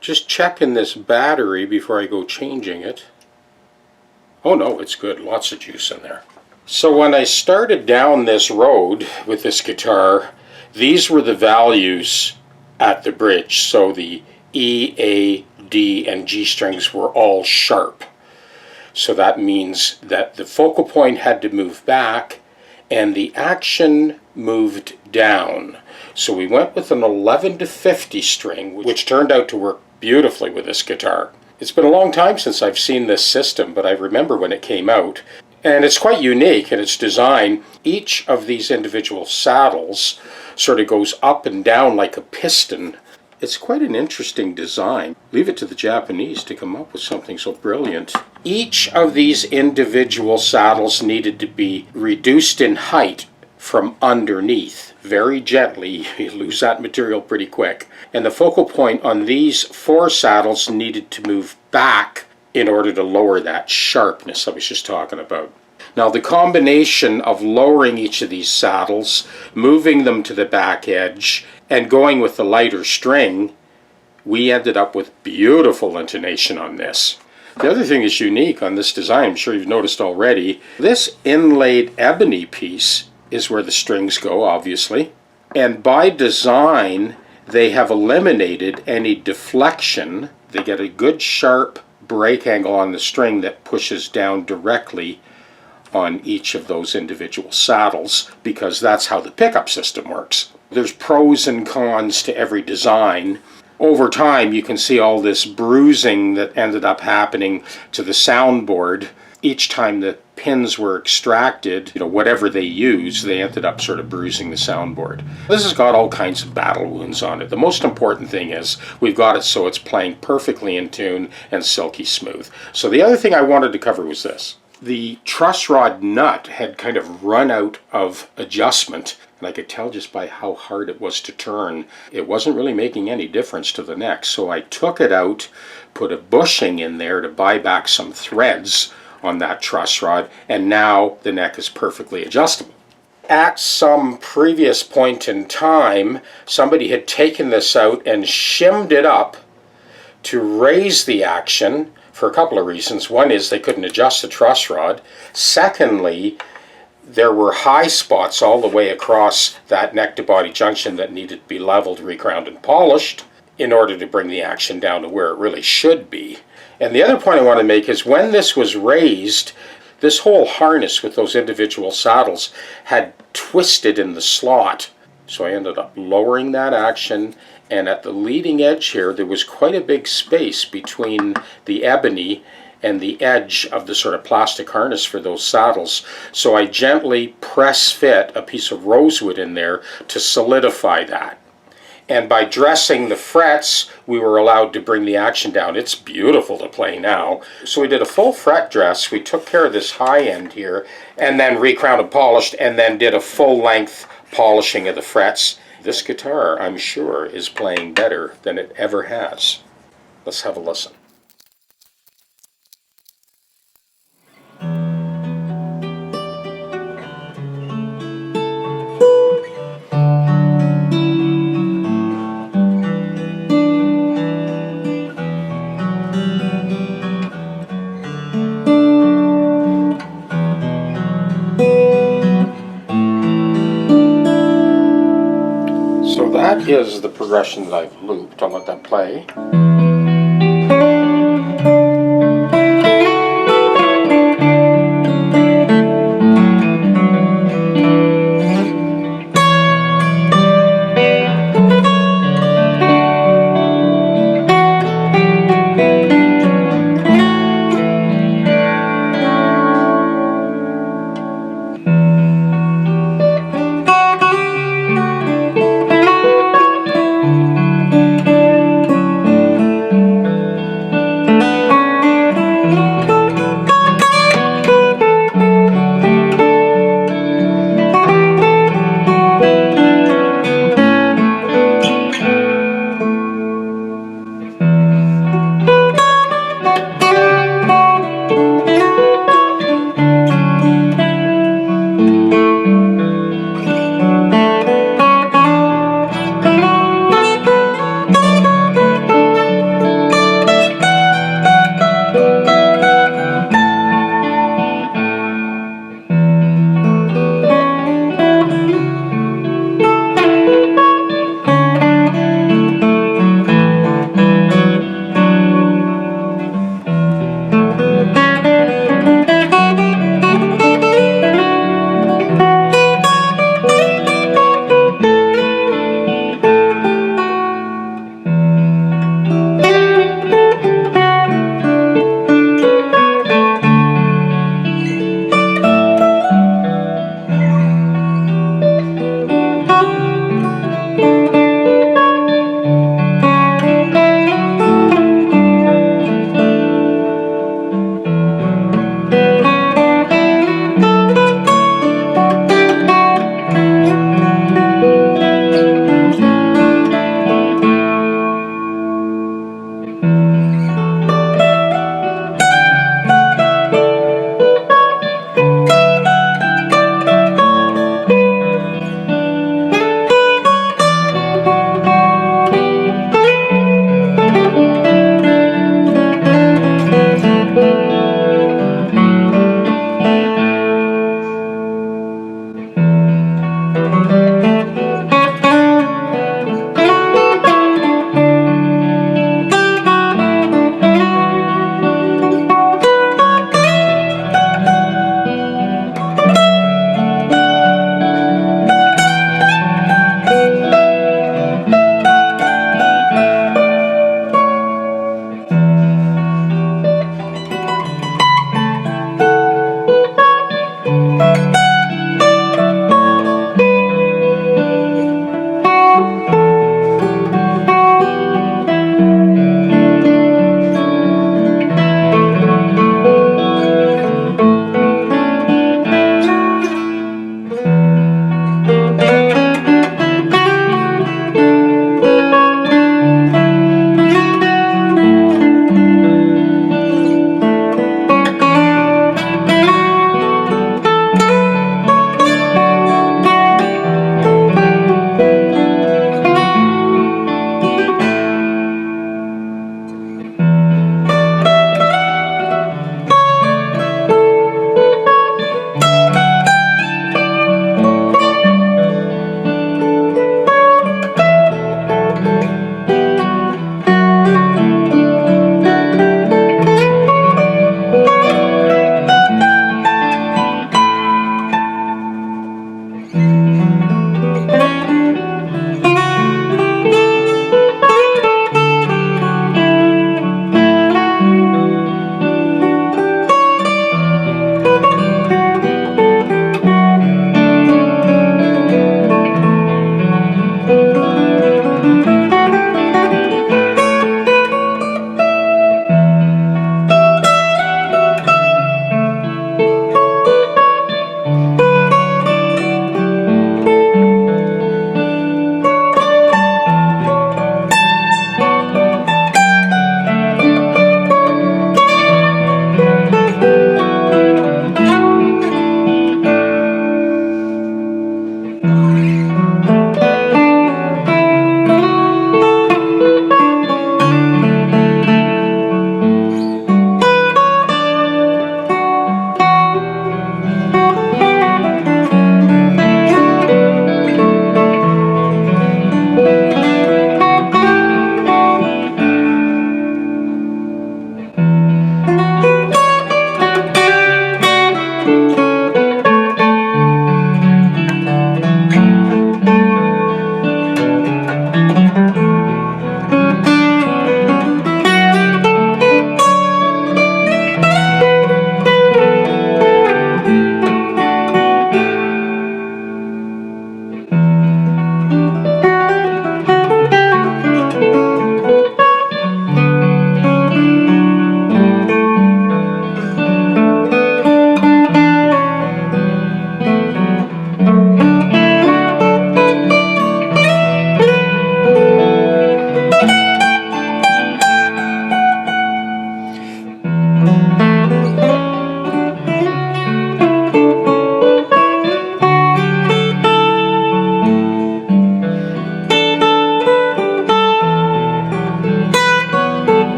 Just checking this battery before I go changing it. Oh no, it's good. Lots of juice in there. So when I started down this road with this guitar, these were the values at the bridge. So the E, A, D, and G strings were all sharp. So that means that the focal point had to move back and the action moved down. So we went with an 11 to 50 string, which turned out to work beautifully with this guitar. It's been a long time since I've seen this system, but I remember when it came out. And it's quite unique in its design. Each of these individual saddles sort of goes up and down like a piston. It's quite an interesting design. Leave it to the Japanese to come up with something so brilliant. Each of these individual saddles needed to be reduced in height from underneath. Very gently, you lose that material pretty quick. And the focal point on these 4 saddles needed to move back in order to lower that sharpness I was just talking about. Now the combination of lowering each of these saddles, moving them to the back edge, and going with the lighter string, we ended up with beautiful intonation on this. The other thing that's unique on this design, I'm sure you've noticed already, this inlaid ebony piece is where the strings go, obviously. And by design, they have eliminated any deflection. They get a good sharp break angle on the string that pushes down directly on each of those individual saddles, because that's how the pickup system works. There's pros and cons to every design. Over time, you can see all this bruising that ended up happening to the soundboard. Each time the pins were extracted, whatever they used, they ended up sort of bruising the soundboard. This has got all kinds of battle wounds on it. The most important thing is we've got it so it's playing perfectly in tune and silky smooth. So the other thing I wanted to cover was this. The truss rod nut had kind of run out of adjustment, and I could tell just by how hard it was to turn. It wasn't really making any difference to the neck, so I took it out, put a bushing in there to buy back some threads on that truss rod, and now the neck is perfectly adjustable. At some previous point in time, somebody had taken this out and shimmed it up to raise the action for a couple of reasons. One is they couldn't adjust the truss rod. Secondly, there were high spots all the way across that neck to body junction that needed to be leveled, reground, and polished in order to bring the action down to where it really should be. And the other point I want to make is when this was raised, this whole harness with those individual saddles had twisted in the slot. So I ended up lowering that action, and at the leading edge here there was quite a big space between the ebony and the edge of the sort of plastic harness for those saddles. So I gently press fit a piece of rosewood in there to solidify that. And by dressing the frets, we were allowed to bring the action down. It's beautiful to play now. So we did a full fret dress. We took care of this high end here, and then recrowned and polished, and then did a full length polishing of the frets. This guitar, I'm sure, is playing better than it ever has. Let's have a listen. So that is the progression that I've looped. I'll let that play.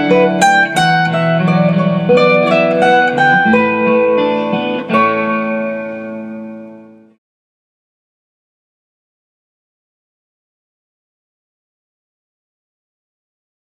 Bye.